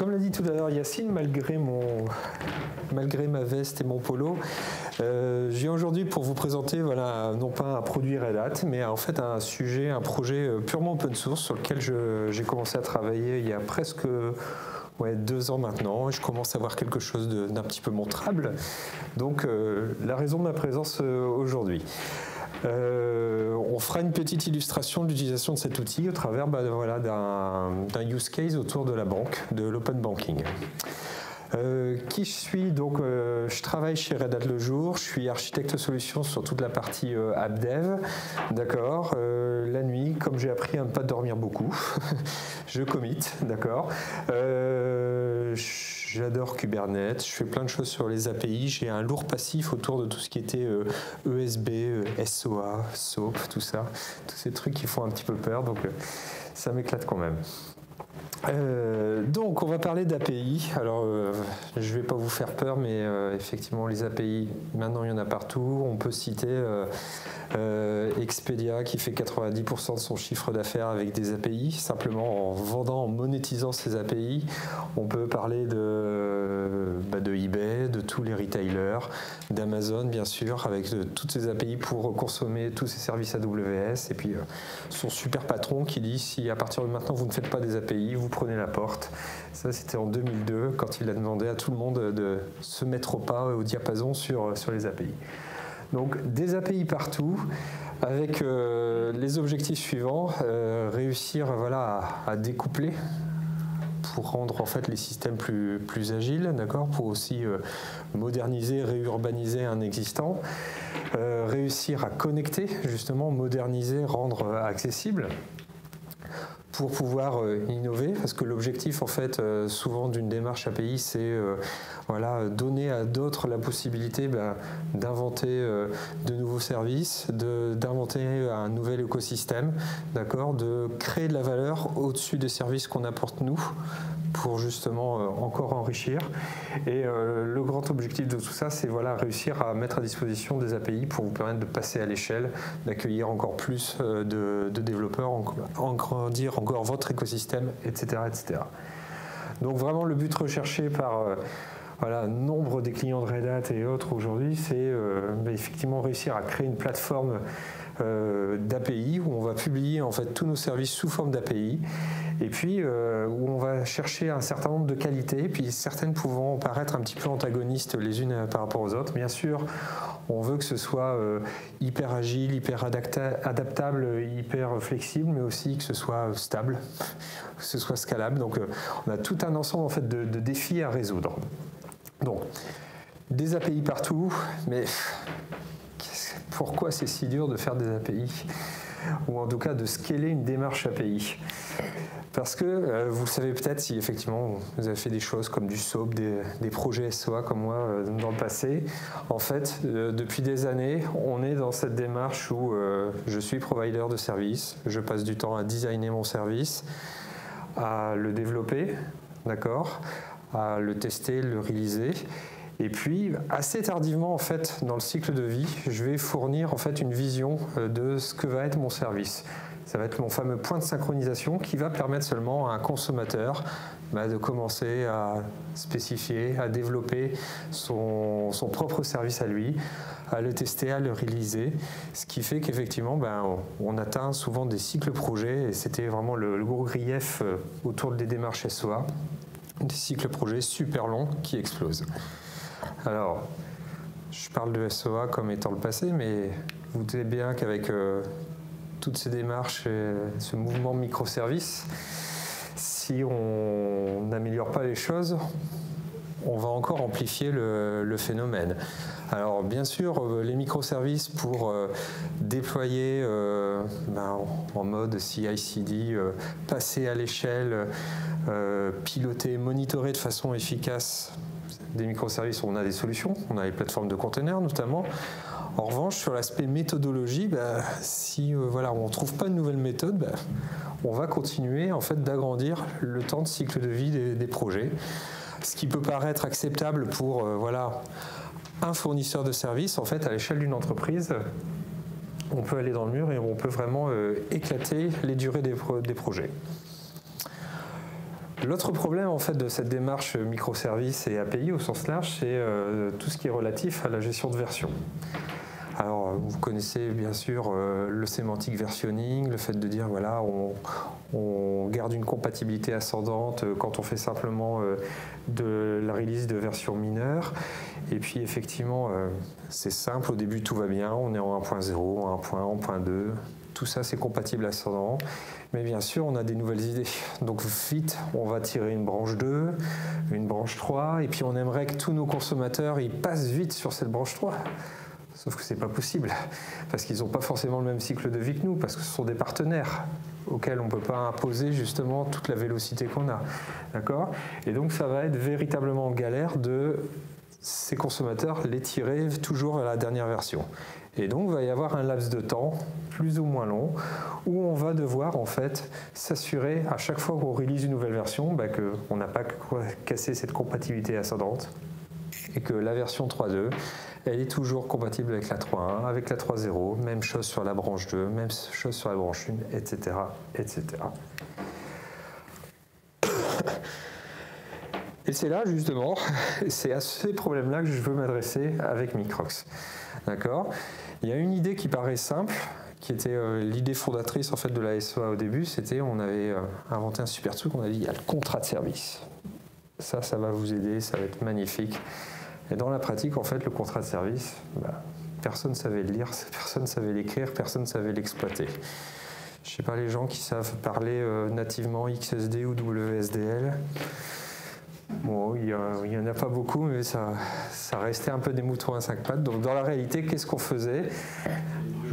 comme l'a dit tout à l'heure Yacine, malgré ma veste et mon polo, je viens aujourd'hui pour vous présenter voilà, non pas un produit Red Hat, mais en fait un projet purement open source sur lequel j'ai commencé à travailler il y a presque 2 ans maintenant. Et je commence à avoir quelque chose d'un petit peu montrable. Donc la raison de ma présence aujourd'hui. On fera une petite illustration de l'utilisation de cet outil au travers voilà, d'un use case autour de la banque, de l'open banking. Qui je suis? Donc, je travaille chez Red Hat le jour, je suis architecte solution sur toute la partie app dev, d'accord. La nuit, comme j'ai appris à ne pas dormir beaucoup, je commit, d'accord. J'adore Kubernetes, je fais plein de choses sur les API, j'ai un lourd passif autour de tout ce qui était ESB, SOA, SOAP, tout ça, tous ces trucs qui font un petit peu peur, donc ça m'éclate quand même. Donc on va parler d'API. Alors je vais pas vous faire peur, mais effectivement les API, maintenant il y en a partout. On peut citer Expedia qui fait 90% de son chiffre d'affaires avec des API, simplement en vendant, en monétisant ces API. On peut parler de eBay, de tous les retailers, d'Amazon bien sûr, avec toutes ces API pour consommer tous ces services AWS. Et puis son super patron qui dit si à partir de maintenant vous ne faites pas des API, vous prenez la porte. Ça c'était en 2002 quand il a demandé à tout le monde de se mettre au pas, au diapason sur les API. Donc des API partout avec les objectifs suivants, réussir voilà, à découpler pour rendre en fait les systèmes plus agiles, d'accord, pour aussi moderniser, réurbaniser un existant, réussir à connecter, justement moderniser, rendre accessible, pour pouvoir innover, parce que l'objectif en fait souvent d'une démarche API c'est voilà, donner à d'autres la possibilité d'inventer de nouveaux services, d'inventer un nouvel écosystème, d'accord, de créer de la valeur au-dessus des services qu'on apporte nous pour justement encore enrichir. Et le grand objectif de tout ça, c'est voilà, réussir à mettre à disposition des API pour vous permettre de passer à l'échelle, d'accueillir encore plus de développeurs, agrandir encore votre écosystème, etc., etc. Donc vraiment le but recherché par voilà, nombre des clients de Red Hat et autres aujourd'hui, c'est effectivement réussir à créer une plateforme d'API où on va publier en fait tous nos services sous forme d'API et puis où on va chercher un certain nombre de qualités, puis certaines pouvant paraître un petit peu antagonistes les unes par rapport aux autres. Bien sûr, on veut que ce soit hyper agile, hyper adaptable, hyper flexible, mais aussi que ce soit stable, que ce soit scalable. Donc on a tout un ensemble en fait, de défis à résoudre. Donc, des API partout, mais pourquoi c'est si dur de faire des API? Ou en tout cas de scaler une démarche API? Parce que vous le savez peut-être si effectivement vous avez fait des choses comme du SOAP, des projets SOA comme moi dans le passé. En fait, depuis des années, on est dans cette démarche où je suis provider de service, je passe du temps à designer mon service, à le développer, d'accord, à le tester, le réaliser. Et puis, assez tardivement, en fait, dans le cycle de vie, je vais fournir en fait une vision de ce que va être mon service. Ça va être mon fameux point de synchronisation qui va permettre seulement à un consommateur de commencer à spécifier, à développer son propre service à lui, à le tester, à le réaliser. Ce qui fait qu'effectivement, on atteint souvent des cycles projets, et c'était vraiment le gros grief autour des démarches SOA, des cycles projets super longs qui explosent. Alors, je parle de SOA comme étant le passé, mais vous doutez bien qu'avec toutes ces démarches et ce mouvement microservice, si on n'améliore pas les choses, on va encore amplifier le phénomène. Alors bien sûr, les microservices pour déployer en mode CI/CD, passer à l'échelle, piloter, monitorer de façon efficace des microservices, on a des solutions, on a les plateformes de containers notamment. En revanche, sur l'aspect méthodologie, si voilà, on ne trouve pas de nouvelles méthodes, on va continuer en fait, d'agrandir le temps de cycle de vie des projets. Ce qui peut paraître acceptable pour voilà, un fournisseur de services, en fait, à l'échelle d'une entreprise, on peut aller dans le mur et on peut vraiment éclater les durées des projets. L'autre problème en fait de cette démarche microservices et API au sens large, c'est tout ce qui est relatif à la gestion de version. Alors, vous connaissez bien sûr le semantic versionning, le fait de dire voilà, on garde une compatibilité ascendante quand on fait simplement de la release de version mineure. Et puis effectivement, c'est simple, au début tout va bien, on est en 1.0, en 1.1, en 1.2, tout ça c'est compatible ascendant. Mais bien sûr, on a des nouvelles idées. Donc vite, on va tirer une branche 2, une branche 3, et puis on aimerait que tous nos consommateurs ils passent vite sur cette branche 3. Sauf que ce n'est pas possible, parce qu'ils n'ont pas forcément le même cycle de vie que nous, parce que ce sont des partenaires auxquels on ne peut pas imposer justement toute la vélocité qu'on a. D'accord ? Et donc ça va être véritablement en galère de ces consommateurs les tirer toujours à la dernière version. Et donc il va y avoir un laps de temps, plus ou moins long, où on va devoir en fait s'assurer à chaque fois qu'on release une nouvelle version qu'on n'a pas cassé cette compatibilité ascendante et que la version 3.2 elle est toujours compatible avec la 3.1, avec la 3.0, même chose sur la branche 2, même chose sur la branche 1, etc. etc. Et c'est là justement, c'est à ces problèmes-là que je veux m'adresser avec Microx. D'accord ? Il y a une idée qui paraît simple, qui était l'idée fondatrice en fait de la SOA au début, c'était on avait inventé un super truc, on a dit il y a le contrat de service. Ça va vous aider, ça va être magnifique. Et dans la pratique, en fait, le contrat de service, personne ne savait le lire, personne ne savait l'écrire, personne ne savait l'exploiter. Je ne sais pas les gens qui savent parler nativement XSD ou WSDL. Bon, il n'y en a pas beaucoup, mais ça restait un peu des moutons à 5 pattes. Donc dans la réalité, qu'est-ce qu'on faisait ?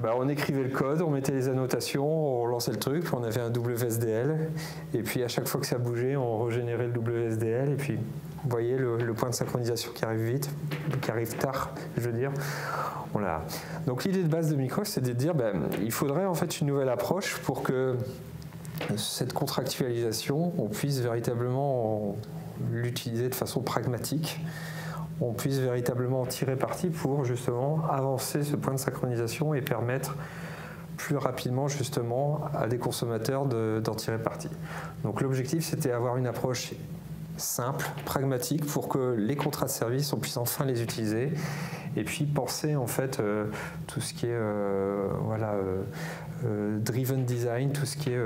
On écrivait le code, on mettait les annotations, on lançait le truc, puis on avait un WSDL. Et puis à chaque fois que ça bougeait, on régénérait le WSDL. Et puis, vous voyez le point de synchronisation qui arrive vite, qui arrive tard, je veux dire. Voilà. Donc l'idée de base de Microx, c'est de dire il faudrait en fait une nouvelle approche pour que cette contractualisation, on puisse véritablement l'utiliser de façon pragmatique, on puisse véritablement en tirer parti pour justement avancer ce point de synchronisation et permettre plus rapidement justement à des consommateurs d'en tirer parti. Donc l'objectif c'était avoir une approche simple, pragmatique pour que les contrats de service on puisse enfin les utiliser et puis penser en fait tout ce qui est driven design, tout ce qui est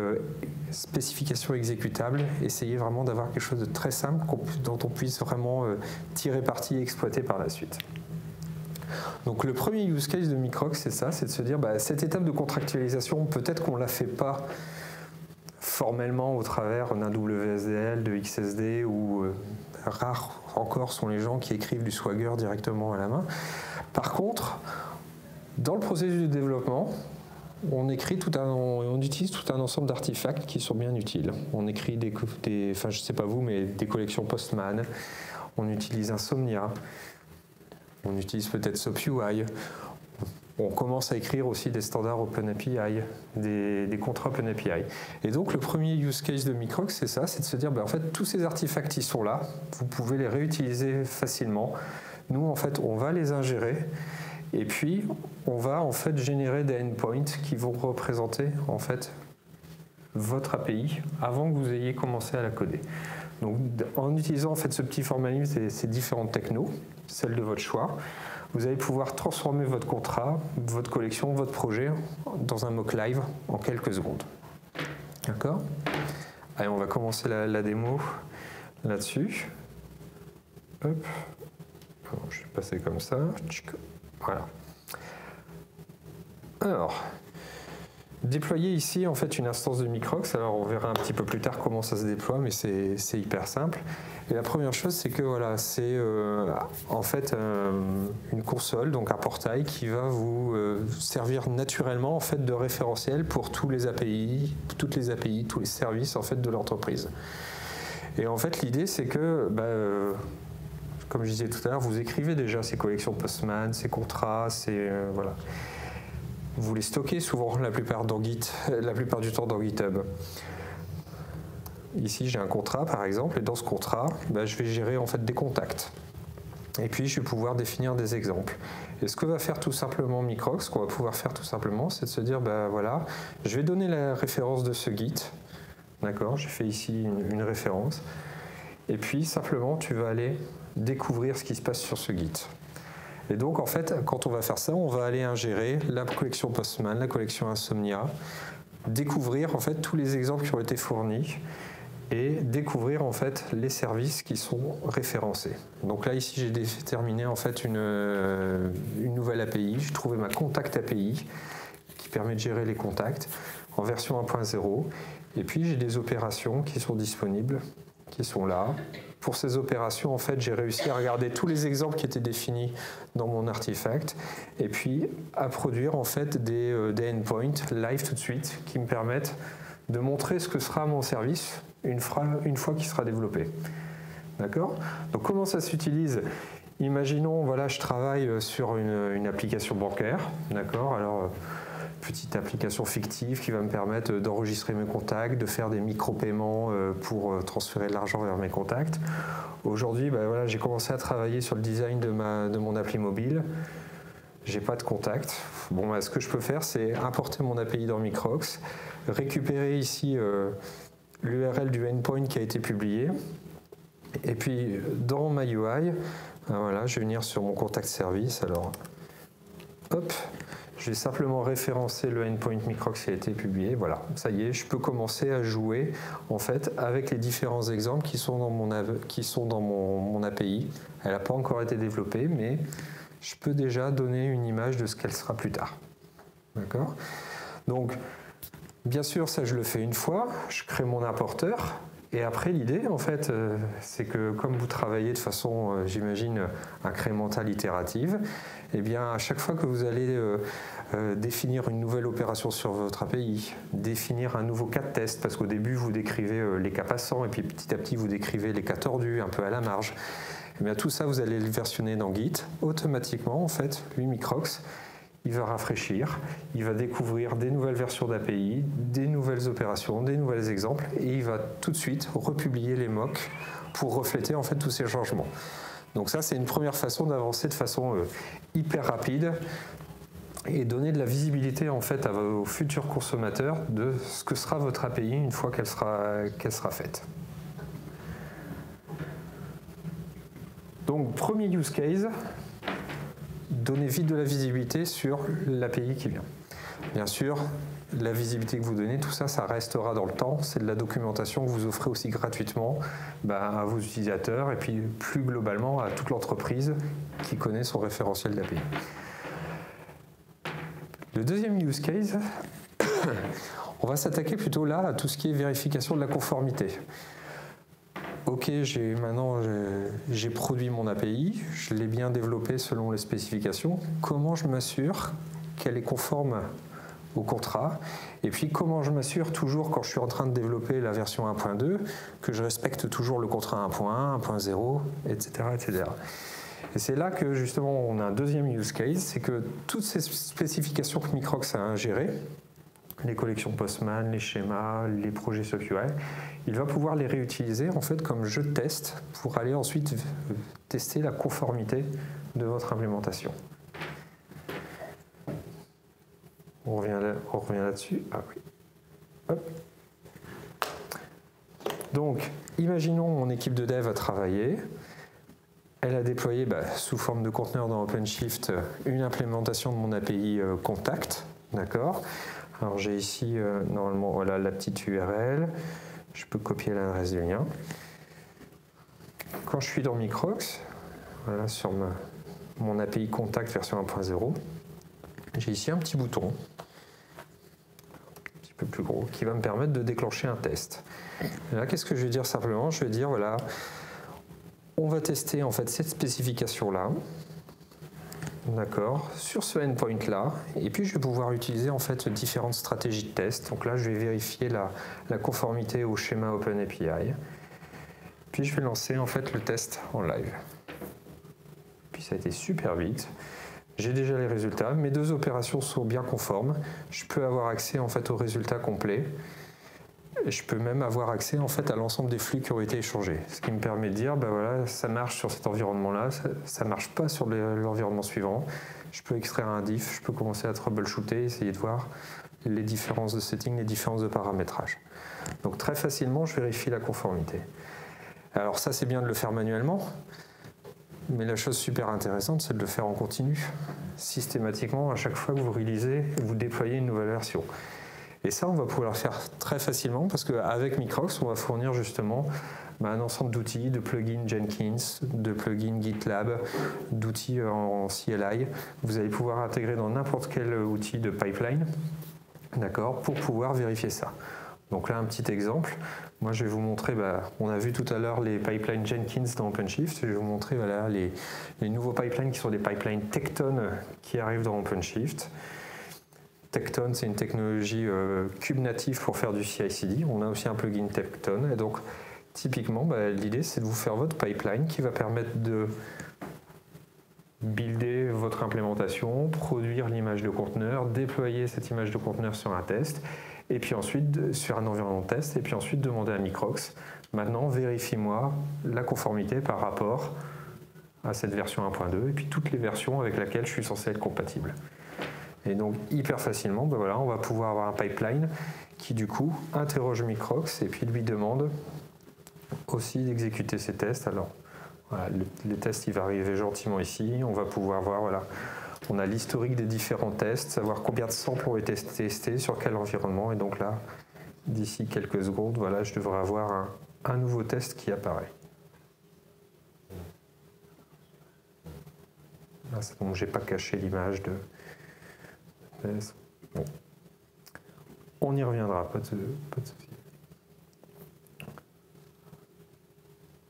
spécification exécutable, essayer vraiment d'avoir quelque chose de très simple dont on puisse vraiment tirer parti et exploiter par la suite. Donc le premier use case de Microx, c'est ça, c'est de se dire cette étape de contractualisation, peut-être qu'on ne la fait pas formellement au travers d'un WSDL, de XSD ou rares encore sont les gens qui écrivent du Swagger directement à la main. Par contre, dans le processus de développement, on utilise tout un ensemble d'artefacts qui sont bien utiles. On écrit je ne sais pas vous, mais des collections Postman. On utilise Insomnia. On utilise peut-être SoapUI. On commence à écrire aussi des standards OpenAPI, des contrats OpenAPI. Et donc le premier use case de Microx, c'est ça, c'est de se dire, en fait, tous ces artefacts qui sont là, vous pouvez les réutiliser facilement. Nous, en fait, on va les ingérer. Et puis, on va en fait générer des endpoints qui vont représenter en fait votre API avant que vous ayez commencé à la coder. Donc, en utilisant en fait ce petit formalisme et ces différentes technos, celles de votre choix, vous allez pouvoir transformer votre contrat, votre collection, votre projet dans un mock live en quelques secondes. D'accord ? Allez, on va commencer la démo là-dessus. Hop. Je vais passer comme ça. Voilà. Alors, déployer ici en fait une instance de Microx. Alors on verra un petit peu plus tard comment ça se déploie, mais c'est hyper simple. Et la première chose, c'est que voilà, c'est en fait une console, donc un portail qui va vous servir naturellement en fait de référentiel pour toutes les API, tous les services en fait de l'entreprise. Et en fait, l'idée, c'est que comme je disais tout à l'heure, vous écrivez déjà ces collections Postman, ces contrats, voilà. Vous les stockez souvent la plupart du temps dans GitHub. Ici, j'ai un contrat par exemple, et dans ce contrat, je vais gérer en fait des contacts. Et puis, je vais pouvoir définir des exemples. Et ce que va faire tout simplement Microx, ce qu'on va pouvoir faire tout simplement, c'est de se dire, voilà, je vais donner la référence de ce Git. D'accord, j'ai fait ici une référence. Et puis simplement, tu vas aller découvrir ce qui se passe sur ce Git. Et donc en fait, quand on va faire ça, on va aller ingérer la collection Postman, la collection Insomnia, découvrir en fait tous les exemples qui ont été fournis et découvrir en fait les services qui sont référencés. Donc là ici j'ai déterminé en fait une nouvelle API, j'ai trouvé ma contact API qui permet de gérer les contacts en version 1.0 et puis j'ai des opérations qui sont disponibles, qui sont là. Pour ces opérations, en fait, j'ai réussi à regarder tous les exemples qui étaient définis dans mon artefact et puis à produire en fait des endpoints live tout de suite qui me permettent de montrer ce que sera mon service une fois qu'il sera développé. D'accord ? Donc comment ça s'utilise ? Imaginons, voilà, je travaille sur une application bancaire. D'accord ? Alors, petite application fictive qui va me permettre d'enregistrer mes contacts, de faire des micro-paiements pour transférer de l'argent vers mes contacts. Aujourd'hui, voilà, j'ai commencé à travailler sur le design de mon appli mobile. J'ai pas de contact. Bon, ce que je peux faire, c'est importer mon API dans Microx, récupérer ici l'URL du endpoint qui a été publié, et puis dans ma UI, voilà, je vais venir sur mon contact service. Alors, hop. Je vais simplement référencer le endpoint Microx qui a été publié. Voilà, ça y est, je peux commencer à jouer en fait avec les différents exemples qui sont dans mon API. Elle n'a pas encore été développée, mais je peux déjà donner une image de ce qu'elle sera plus tard. D'accord ? Donc, bien sûr, ça je le fais une fois. Je crée mon importeur. Et après, l'idée, en fait, c'est que comme vous travaillez de façon, j'imagine, incrémentale, itérative, eh bien, à chaque fois que vous allez définir une nouvelle opération sur votre API, définir un nouveau cas de test, parce qu'au début, vous décrivez les cas passants, et puis petit à petit, vous décrivez les cas tordus, un peu à la marge, eh bien, tout ça, vous allez le versionner dans Git. Automatiquement, en fait, lui, Microx, il va rafraîchir, il va découvrir des nouvelles versions d'API, des nouvelles opérations, des nouveaux exemples, et il va tout de suite republier les mocks pour refléter en fait tous ces changements. Donc ça, c'est une première façon d'avancer de façon hyper rapide et donner de la visibilité en fait à vos futurs consommateurs de ce que sera votre API une fois qu'elle sera faite. Donc premier use case, donner vite de la visibilité sur l'API qui vient. Bien sûr, la visibilité que vous donnez, tout ça, ça restera dans le temps. C'est de la documentation que vous offrez aussi gratuitement à vos utilisateurs et puis plus globalement à toute l'entreprise qui connaît son référentiel d'API. Le deuxième use case, on va s'attaquer plutôt là à tout ce qui est vérification de la conformité. Ok, j'ai produit mon API, je l'ai bien développé selon les spécifications. Comment je m'assure qu'elle est conforme au contrat? Et puis comment je m'assure toujours quand je suis en train de développer la version 1.2 que je respecte toujours le contrat 1.1, 1.0, etc., etc. Et c'est là que justement on a un deuxième use case, c'est que toutes ces spécifications que Microx a ingérées, les collections Postman, les schémas, les projets SoftUI, il va pouvoir les réutiliser en fait comme jeu de test pour aller ensuite tester la conformité de votre implémentation. On revient là-dessus. Ah oui. Hop. Donc, imaginons mon équipe de dev a travaillé. Elle a déployé sous forme de conteneur dans OpenShift une implémentation de mon API Contact. D'accord ? Alors j'ai ici normalement voilà, la petite URL. Je peux copier l'adresse du lien. Quand je suis dans Microx, voilà, sur mon API Contact version 1.0, j'ai ici un petit bouton, un petit peu plus gros, qui va me permettre de déclencher un test. Et là, qu'est-ce que je vais dire simplement? Je vais dire, voilà, on va tester en fait cette spécification-là, d'accord, sur ce endpoint-là, et puis je vais pouvoir utiliser en fait différentes stratégies de test. Donc là, je vais vérifier la conformité au schéma OpenAPI, puis je vais lancer en fait le test en live. Puis ça a été super vite. J'ai déjà les résultats. Mes deux opérations sont bien conformes. Je peux avoir accès en fait aux résultats complets. Et je peux même avoir accès en fait à l'ensemble des flux qui ont été échangés. Ce qui me permet de dire, voilà, ça marche sur cet environnement-là, ça marche pas sur l'environnement suivant. Je peux extraire un diff, je peux commencer à troubleshooter, essayer de voir les différences de setting, les différences de paramétrage. Donc très facilement, je vérifie la conformité. Alors ça, c'est bien de le faire manuellement, mais la chose super intéressante, c'est de le faire en continu, systématiquement, à chaque fois que vous réalisez, vous déployez une nouvelle version. Et ça, on va pouvoir le faire très facilement parce qu'avec Microx, on va fournir justement un ensemble d'outils, de plugins Jenkins, de plugins GitLab, d'outils en CLI. Vous allez pouvoir intégrer dans n'importe quel outil de pipeline, d'accord, pour pouvoir vérifier ça. Donc là, un petit exemple. Moi, je vais vous montrer, on a vu tout à l'heure les pipelines Jenkins dans OpenShift. Je vais vous montrer voilà, les nouveaux pipelines qui sont des pipelines Tekton qui arrivent dans OpenShift. Tekton, c'est une technologie Kube-native pour faire du CI/CD. On a aussi un plugin Tekton. Et donc, typiquement, l'idée, c'est de vous faire votre pipeline qui va permettre de builder votre implémentation, produire l'image de conteneur, déployer cette image de conteneur sur un test, et puis ensuite sur un environnement de test, et puis ensuite demander à Microx, maintenant vérifie-moi la conformité par rapport à cette version 1.2, et puis toutes les versions avec lesquelles je suis censé être compatible. Et donc hyper facilement, voilà, on va pouvoir avoir un pipeline qui du coup interroge Microx et puis lui demande aussi d'exécuter ses tests. Alors voilà, les tests, il va arriver gentiment ici, on va pouvoir voir, voilà, on a l'historique des différents tests, savoir combien de samples ont été testés, sur quel environnement, et donc là, d'ici quelques secondes, voilà, je devrais avoir un nouveau test qui apparaît. Là, donc j'ai pas caché l'image de test. Bon. On y reviendra, pas de souci.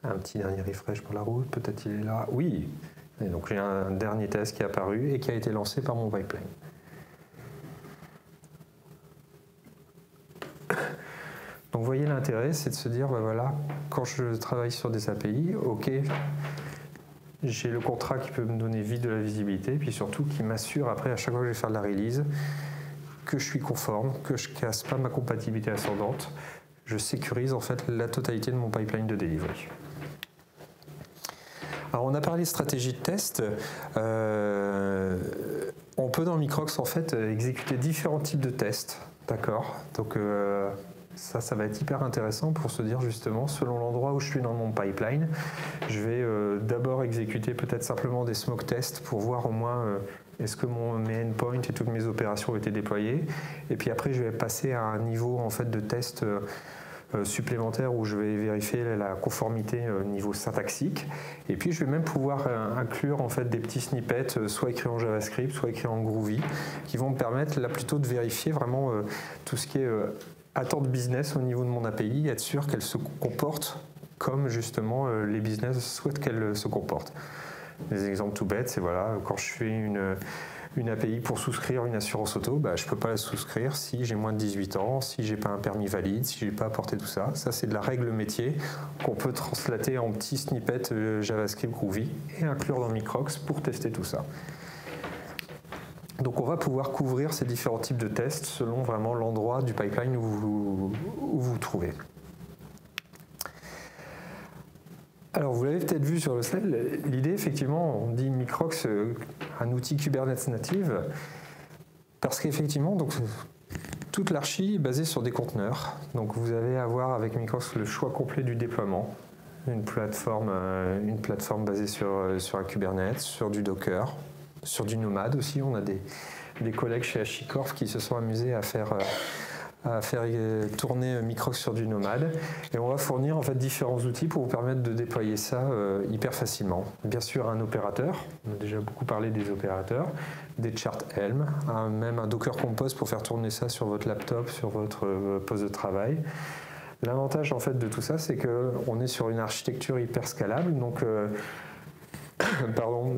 Un petit dernier refresh pour la route, peut-être il est là. Oui, et donc j'ai un dernier test qui est apparu et qui a été lancé par mon pipeline. Donc vous voyez l'intérêt, c'est de se dire, voilà, quand je travaille sur des API, ok, j'ai le contrat qui peut me donner vite de la visibilité, puis surtout qui m'assure après, à chaque fois que je vais faire de la release, que je suis conforme, que je ne casse pas ma compatibilité ascendante, je sécurise en fait la totalité de mon pipeline de delivery. Alors on a parlé de stratégie de test. On peut dans Microx en fait exécuter différents types de tests, d'accord. Donc ça va être hyper intéressant pour se dire justement selon l'endroit où je suis dans mon pipeline, je vais d'abord exécuter peut-être simplement des smoke tests pour voir au moins est-ce que mes endpoints et toutes mes opérations ont été déployées. Et puis après je vais passer à un niveau en fait de test supplémentaire où je vais vérifier la conformité niveau syntaxique, et puis je vais même pouvoir inclure en fait des petits snippets soit écrits en JavaScript soit écrits en Groovy qui vont me permettre là plutôt de vérifier vraiment tout ce qui est attente business au niveau de mon API, être sûr qu'elle se comporte comme justement les business souhaitent qu'elle se comporte. Des exemples tout bêtes, c'est voilà, quand je fais une API pour souscrire une assurance auto, je ne peux pas la souscrire si j'ai moins de 18 ans, si je n'ai pas un permis valide, si je n'ai pas apporté tout ça. Ça, c'est de la règle métier qu'on peut translater en petits snippets JavaScript Groovy et inclure dans Microx pour tester tout ça. Donc on va pouvoir couvrir ces différents types de tests selon vraiment l'endroit du pipeline où vous vous trouvez. Alors vous l'avez peut-être vu sur le slide, l'idée effectivement, on dit Microx, un outil Kubernetes native, parce qu'effectivement, donc toute l'archi est basée sur des conteneurs. Donc vous allez avoir avec Microx le choix complet du déploiement, une plateforme basée sur un Kubernetes, sur du Docker, sur du Nomad aussi. On a des collègues chez HashiCorp qui se sont amusés à faire tourner Microx sur du Nomad, et on va fournir en fait différents outils pour vous permettre de déployer ça hyper facilement. Bien sûr un opérateur, on a déjà beaucoup parlé des opérateurs, des charts Helm, même un Docker Compose pour faire tourner ça sur votre laptop, sur votre poste de travail. L'avantage en fait de tout ça, c'est qu'on est sur une architecture hyper scalable, donc pardon.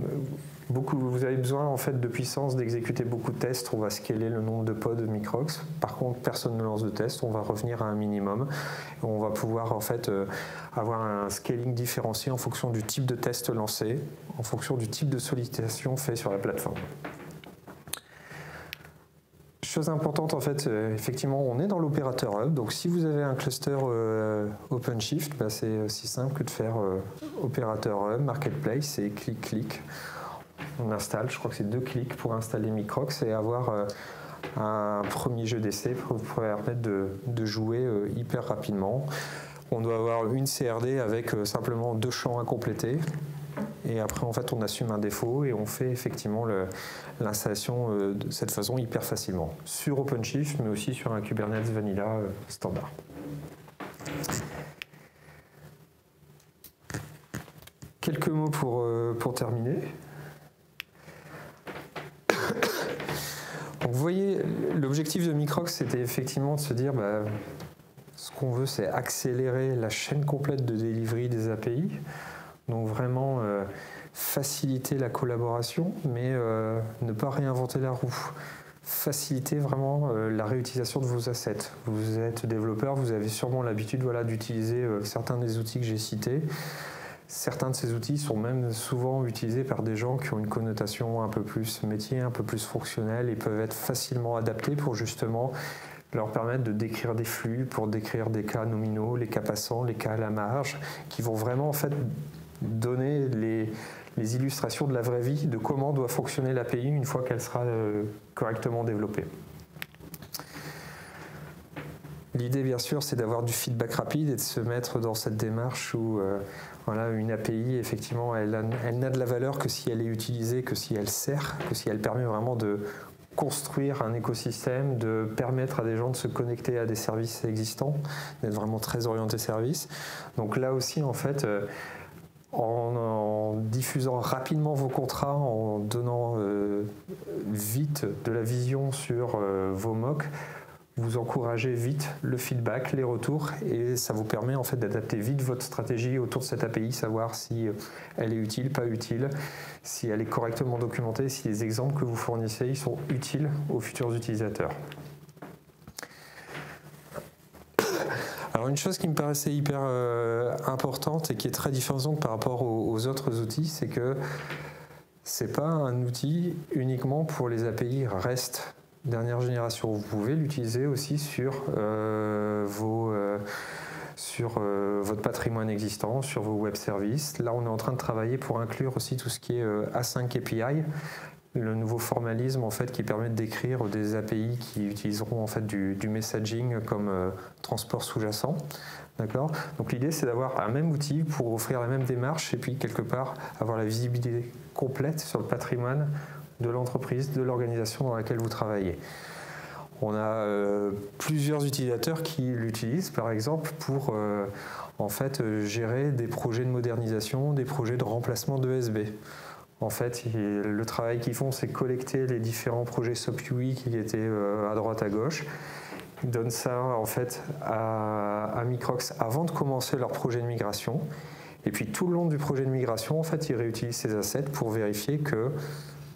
Vous avez besoin en fait de puissance d'exécuter beaucoup de tests. On va scaler le nombre de pods de Microx. Par contre, personne ne lance de tests. On va revenir à un minimum. On va pouvoir en fait avoir un scaling différencié en fonction du type de test lancé, en fonction du type de sollicitation fait sur la plateforme. Chose importante en fait, effectivement, on est dans l'opérateur hub. Donc si vous avez un cluster OpenShift, c'est aussi simple que de faire opérateur hub, marketplace et clic-clic. On installe, je crois que c'est 2 clics pour installer Microx et avoir un premier jeu d'essai pour vous permettre de jouer hyper rapidement. On doit avoir une CRD avec simplement 2 champs à compléter. Et après, en fait, on assume un défaut et on fait effectivement l'installation de cette façon hyper facilement. Sur OpenShift, mais aussi sur un Kubernetes Vanilla standard. Quelques mots pour terminer. Donc, vous voyez, l'objectif de Microx, c'était effectivement de se dire, ce qu'on veut, c'est accélérer la chaîne complète de delivery des API. Donc vraiment faciliter la collaboration, mais ne pas réinventer la roue. Faciliter vraiment la réutilisation de vos assets. Vous êtes développeur, vous avez sûrement l'habitude d'utiliser certains des outils que j'ai cités. Certains de ces outils sont même souvent utilisés par des gens qui ont une connotation un peu plus métier, un peu plus fonctionnelle et peuvent être facilement adaptés pour justement leur permettre de décrire des flux, pour décrire des cas nominaux, les cas passants, les cas à la marge, qui vont vraiment en fait donner les illustrations de la vraie vie, de comment doit fonctionner l'API une fois qu'elle sera correctement développée. L'idée, bien sûr, c'est d'avoir du feedback rapide et de se mettre dans cette démarche où voilà, une API, effectivement, elle n'a de la valeur que si elle est utilisée, que si elle sert, que si elle permet vraiment de construire un écosystème, de permettre à des gens de se connecter à des services existants, d'être vraiment très orienté service. Donc là aussi, en fait, en diffusant rapidement vos contrats, en donnant vite de la vision sur vos mocks, vous encouragez vite le feedback, les retours, et ça vous permet en fait d'adapter vite votre stratégie autour de cette API, savoir si elle est utile, pas utile, si elle est correctement documentée, si les exemples que vous fournissez ils sont utiles aux futurs utilisateurs. Alors une chose qui me paraissait hyper importante et qui est très différente par rapport aux autres outils, c'est que c'est pas un outil uniquement pour les API REST dernière génération. Vous pouvez l'utiliser aussi sur votre patrimoine existant, sur vos web services. Là, on est en train de travailler pour inclure aussi tout ce qui est Async API, le nouveau formalisme en fait qui permet de décrire des API qui utiliseront en fait du messaging comme transport sous-jacent. D'accord ? Donc l'idée c'est d'avoir un même outil pour offrir la même démarche et puis quelque part avoir la visibilité complète sur le patrimoine de l'entreprise, de l'organisation dans laquelle vous travaillez. On a plusieurs utilisateurs qui l'utilisent par exemple pour en fait gérer des projets de modernisation, des projets de remplacement d'ESB. En fait, le travail qu'ils font, c'est collecter les différents projets SOAP-UI qui étaient à droite à gauche. Ils donnent ça en fait à Microx avant de commencer leur projet de migration. Et puis tout le long du projet de migration, en fait, ils réutilisent ces assets pour vérifier que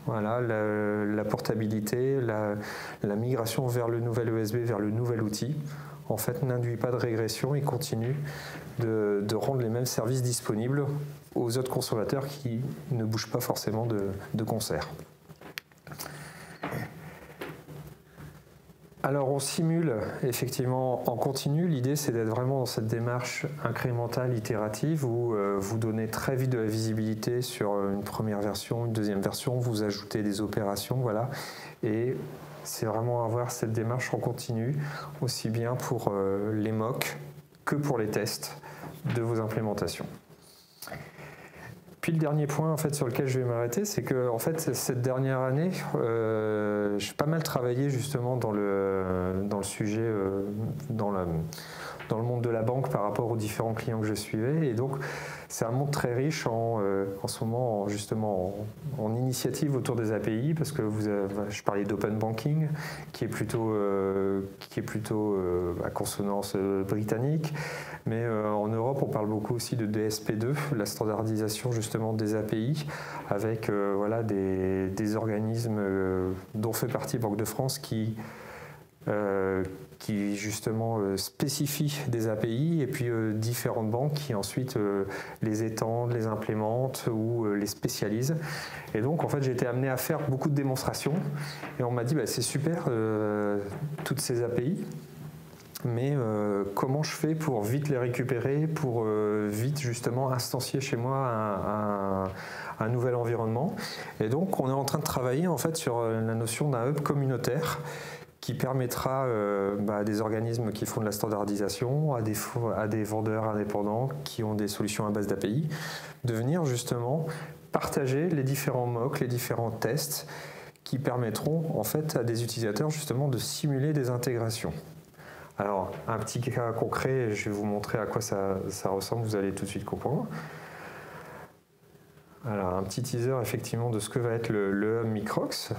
voilà, la portabilité, la migration vers le nouvel ESB, vers le nouvel outil, en fait, n'induit pas de régression et continue de rendre les mêmes services disponibles aux autres consommateurs qui ne bougent pas forcément de concert. Alors on simule effectivement en continu. L'idée c'est d'être vraiment dans cette démarche incrémentale, itérative où vous donnez très vite de la visibilité sur une première version, une deuxième version, vous ajoutez des opérations, voilà. Et c'est vraiment avoir cette démarche en continu, aussi bien pour les mocks que pour les tests de vos implémentations. Puis le dernier point en fait, sur lequel je vais m'arrêter, c'est que en fait, cette dernière année, j'ai pas mal travaillé justement dans le sujet, dans le monde de la banque par rapport aux différents clients que je suivais. Et donc, c'est un monde très riche en ce moment, justement, en initiative autour des API, parce que je parlais d'open banking, qui est plutôt à consonance britannique. Mais en Europe, on parle beaucoup aussi de DSP2, la standardisation justement des API, avec voilà, des organismes dont fait partie Banque de France qui justement spécifient des API et puis différentes banques qui ensuite les étendent, les implémentent ou les spécialisent. Et donc en fait j'ai été amené à faire beaucoup de démonstrations et on m'a dit c'est super toutes ces API, mais comment je fais pour vite les récupérer, pour vite justement instancier chez moi un nouvel environnement. Et donc on est en train de travailler en fait sur la notion d'un hub communautaire qui permettra à des organismes qui font de la standardisation, à des vendeurs indépendants qui ont des solutions à base d'API, de venir justement partager les différents mocks, les différents tests qui permettront en fait à des utilisateurs justement de simuler des intégrations. Alors, un petit cas concret, je vais vous montrer à quoi ça ressemble, vous allez tout de suite comprendre. Alors, un petit teaser effectivement de ce que va être le hub Microx,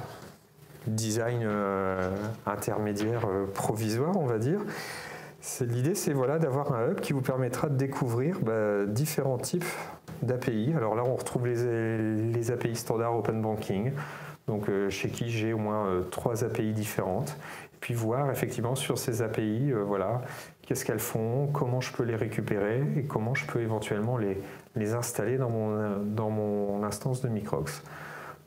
design intermédiaire provisoire, on va dire. L'idée, c'est voilà, d'avoir un hub qui vous permettra de découvrir différents types d'API. Alors là, on retrouve les API standards Open Banking, donc chez qui j'ai au moins 3 API différentes. Et puis voir effectivement sur ces API, voilà, qu'est-ce qu'elles font, comment je peux les récupérer et comment je peux éventuellement les installer dans mon instance de Microx.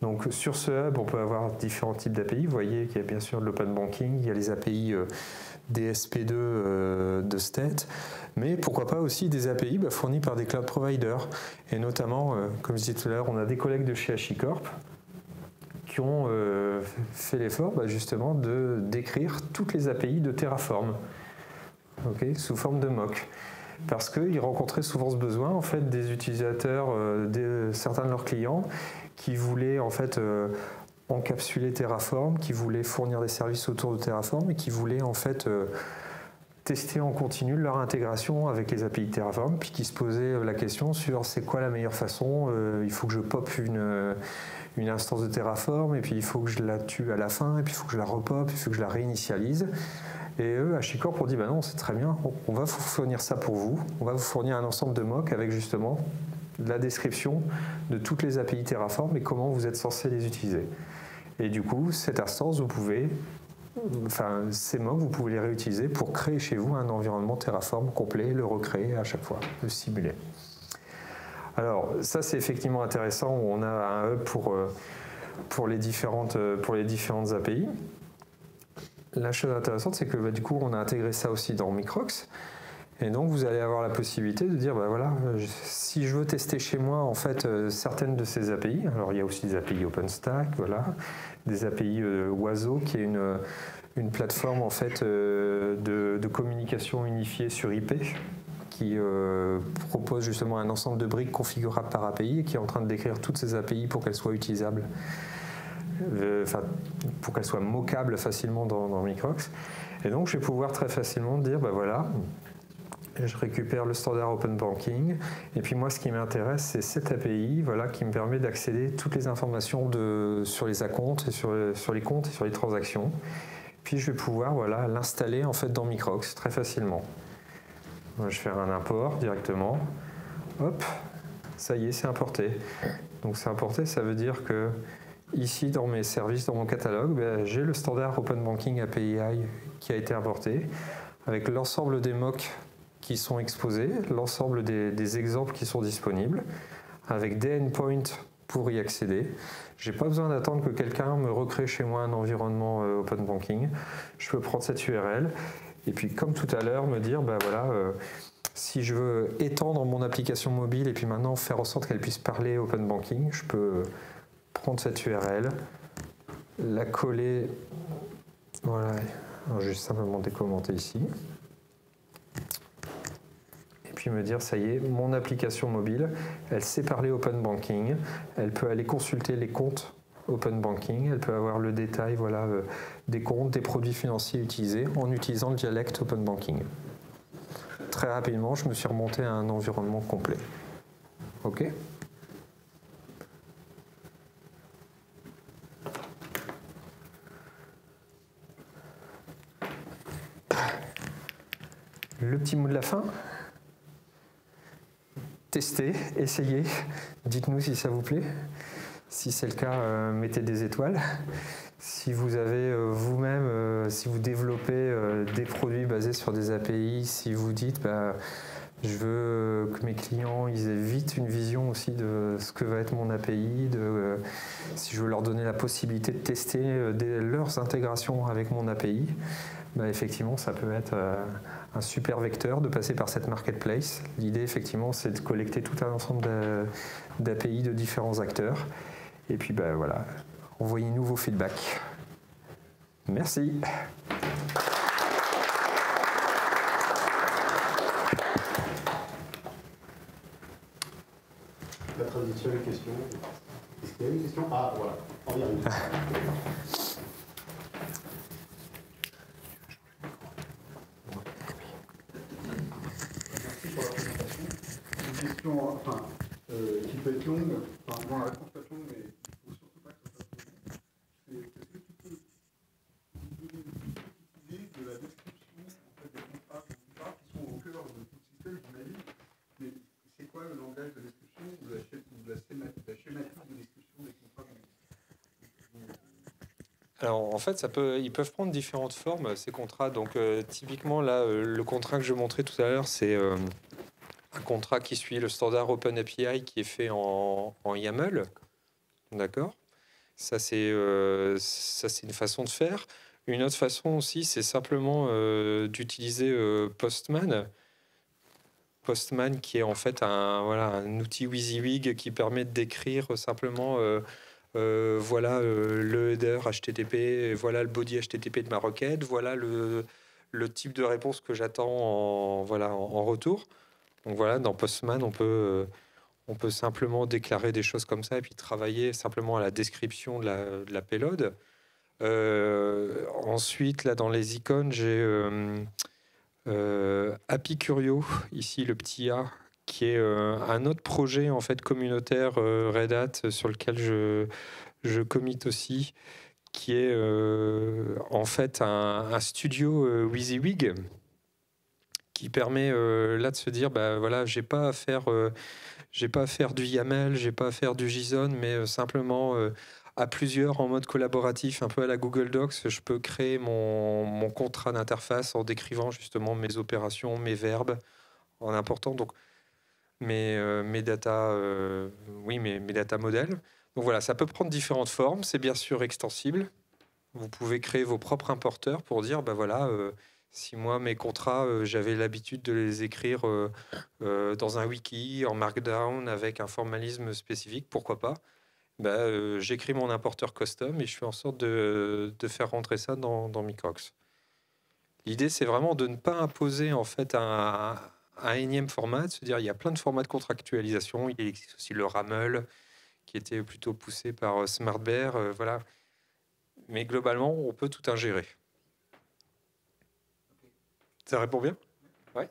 Donc sur ce hub, on peut avoir différents types d'API. Vous voyez qu'il y a bien sûr de l'open banking, il y a les API DSP2 de State, mais pourquoi pas aussi des API fournis par des cloud providers. Et notamment, comme je disais tout à l'heure, on a des collègues de chez HashiCorp qui ont fait l'effort justement de décrire toutes les API de Terraform, sous forme de mock. Parce qu'ils rencontraient souvent ce besoin en fait, des utilisateurs, certains de leurs clients, qui voulaient en fait encapsuler Terraform, qui voulaient fournir des services autour de Terraform et qui voulaient en fait tester en continu leur intégration avec les API de Terraform, puis qui se posaient la question sur c'est quoi la meilleure façon, il faut que je pop une instance de Terraform et puis il faut que je la tue à la fin et puis il faut que je la repop, il faut que je la réinitialise. Et eux, HashiCorp, on dit non, c'est très bien, on va vous fournir ça pour vous, on va vous fournir un ensemble de mocks avec justement la description de toutes les API Terraform et comment vous êtes censé les utiliser. Et du coup, cette instance, ces mocks, vous pouvez les réutiliser pour créer chez vous un environnement Terraform complet, le recréer à chaque fois, le simuler. Alors, ça c'est effectivement intéressant, on a un hub pour les différentes API. La chose intéressante, c'est que du coup, on a intégré ça aussi dans Microx. Et donc, vous allez avoir la possibilité de dire, voilà, si je veux tester chez moi, en fait, certaines de ces API, alors il y a aussi des API OpenStack, voilà, des API Oiseau, qui est une plateforme, en fait, de communication unifiée sur IP, qui propose justement un ensemble de briques configurables par API et qui est en train de décrire toutes ces API pour qu'elles soient utilisables. Pour qu'elle soit mockable facilement dans Microx. Et donc, je vais pouvoir très facilement dire, voilà, je récupère le standard Open Banking, et puis moi, ce qui m'intéresse, c'est cette API, voilà, qui me permet d'accéder à toutes les informations sur les acomptes, et sur les comptes et sur les transactions. Puis, je vais pouvoir, voilà, l'installer en fait dans Microx très facilement. Je vais faire un import directement. Hop, ça y est, c'est importé. Donc, c'est importé, ça veut dire que ici, dans mes services, dans mon catalogue, j'ai le standard Open Banking API qui a été importé, avec l'ensemble des mocks qui sont exposés, l'ensemble des exemples qui sont disponibles, avec des endpoints pour y accéder. Je n'ai pas besoin d'attendre que quelqu'un me recrée chez moi un environnement Open Banking. Je peux prendre cette URL et puis, comme tout à l'heure, me dire, voilà, si je veux étendre mon application mobile et puis maintenant faire en sorte qu'elle puisse parler Open Banking, je peux prendre cette URL, la coller, voilà, je vais simplement décommenter ici, et puis me dire, ça y est, mon application mobile, elle sait parler Open Banking, elle peut aller consulter les comptes Open Banking, elle peut avoir le détail, voilà, des comptes, des produits financiers utilisés en utilisant le dialecte Open Banking. Très rapidement, je me suis remonté à un environnement complet. OK ? Le petit mot de la fin. Testez, essayez, dites-nous si ça vous plaît. Si c'est le cas, mettez des étoiles. Si vous avez vous-même, si vous développez des produits basés sur des API, si vous dites je veux que mes clients ils aient vite une vision aussi de ce que va être mon API, si je veux leur donner la possibilité de tester leurs intégrations avec mon API, effectivement ça peut être un super vecteur de passer par cette marketplace. L'idée effectivement c'est de collecter tout un ensemble d'API de différents acteurs et puis voilà, envoyez-nous vos feedbacks. Merci. La traditionnelle question. Est-ce qu'il y a une question? Ah, voilà. On y arrive. Merci pour la présentation. Une question qui peut être longue. Enfin, bon, la réponse peut être longue, mais il ne faut surtout pas que ça soit trop long. Est-ce que tu peux nous donner une petite idée de la description en fait, des contrats qui sont au cœur de tout le système, j'imagine. Mais c'est quoi le langage de description ou la schématique de description des contrats? Alors en fait, ils peuvent prendre différentes formes, ces contrats. Donc typiquement, là, le contrat que je montrais tout à l'heure, c'est un contrat qui suit le standard OpenAPI qui est fait en YAML. D'accord? Ça, c'est une façon de faire. Une autre façon aussi, c'est simplement d'utiliser Postman. Postman qui est en fait un outil WYSIWYG qui permet de décrire simplement voilà le header HTTP, voilà le body HTTP de ma requête, voilà le type de réponse que j'attends en retour. Donc voilà, dans Postman, on peut simplement déclarer des choses comme ça et puis travailler simplement à la description de la payload. Ensuite, là, dans les icônes, j'ai Happy Curio, ici le petit A, qui est un autre projet en fait communautaire Red Hat sur lequel je commit aussi, qui est en fait un studio WYSIWYG qui permet là de se dire bah voilà, j'ai pas à faire du YAML, j'ai pas à faire du JSON, mais simplement à plusieurs en mode collaboratif, un peu à la Google Docs, je peux créer mon contrat d'interface en décrivant justement mes opérations, mes verbes, en important donc mes data, mes data modèles. Donc voilà, ça peut prendre différentes formes. C'est bien sûr extensible. Vous pouvez créer vos propres importeurs pour dire, bah voilà, si moi mes contrats, j'avais l'habitude de les écrire dans un wiki en Markdown avec un formalisme spécifique, pourquoi pas? Bah, j'écris mon importeur custom et je fais en sorte de faire rentrer ça dans Microx. L'idée, c'est vraiment de ne pas imposer en fait un énième format, de se dire il y a plein de formats de contractualisation. Il existe aussi le RAML qui était plutôt poussé par SmartBear, voilà. Mais globalement, on peut tout ingérer. Ça répond bien? Ouais.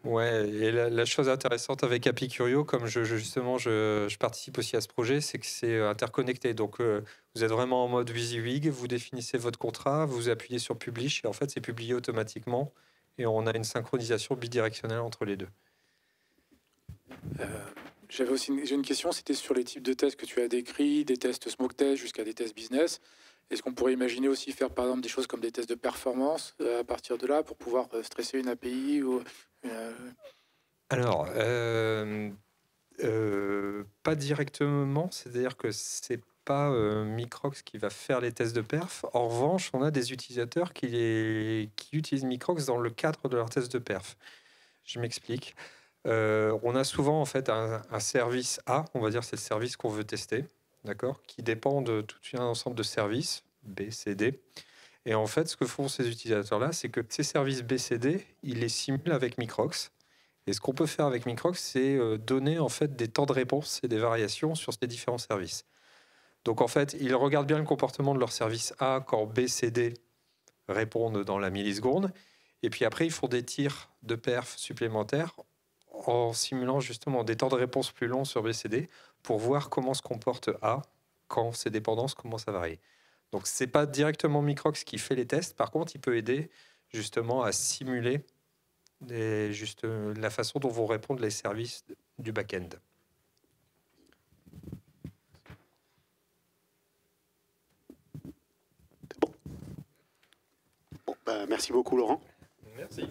Ouais, et la chose intéressante avec Happy Curio, comme je participe aussi à ce projet, c'est que c'est interconnecté. Donc, vous êtes vraiment en mode WYSIWYG, vous définissez votre contrat, vous appuyez sur Publish, et en fait, c'est publié automatiquement. Et on a une synchronisation bidirectionnelle entre les deux. J'ai une question, c'était sur les types de tests que tu as décrits, des tests smoke test jusqu'à des tests business. Est-ce qu'on pourrait imaginer aussi faire par exemple des choses comme des tests de performance à partir de là pour pouvoir stresser une API ou Alors, pas directement, c'est-à-dire que c'est pas Microx qui va faire les tests de perf. En revanche, on a des utilisateurs qui utilisent Microx dans le cadre de leurs tests de perf. Je m'explique. On a souvent en fait un service A, on va dire c'est le service qu'on veut tester, d'accord, qui dépend de tout un ensemble de services B, C, D. Et en fait, ce que font ces utilisateurs-là, c'est que ces services B, C, D, ils les simulent avec Microx. Et ce qu'on peut faire avec Microx, c'est donner en fait des temps de réponse et des variations sur ces différents services. Donc en fait, ils regardent bien le comportement de leur service A quand B, C, D répondent dans la milliseconde. Et puis après, ils font des tirs de perf supplémentaires en simulant justement des temps de réponse plus longs sur B, C, D pour voir comment se comporte A quand ces dépendances commencent à varier. Donc c'est pas directement Microx qui fait les tests. Par contre, il peut aider justement à simuler la façon dont vont répondre les services du back-end. Bon, merci beaucoup Laurent. Merci.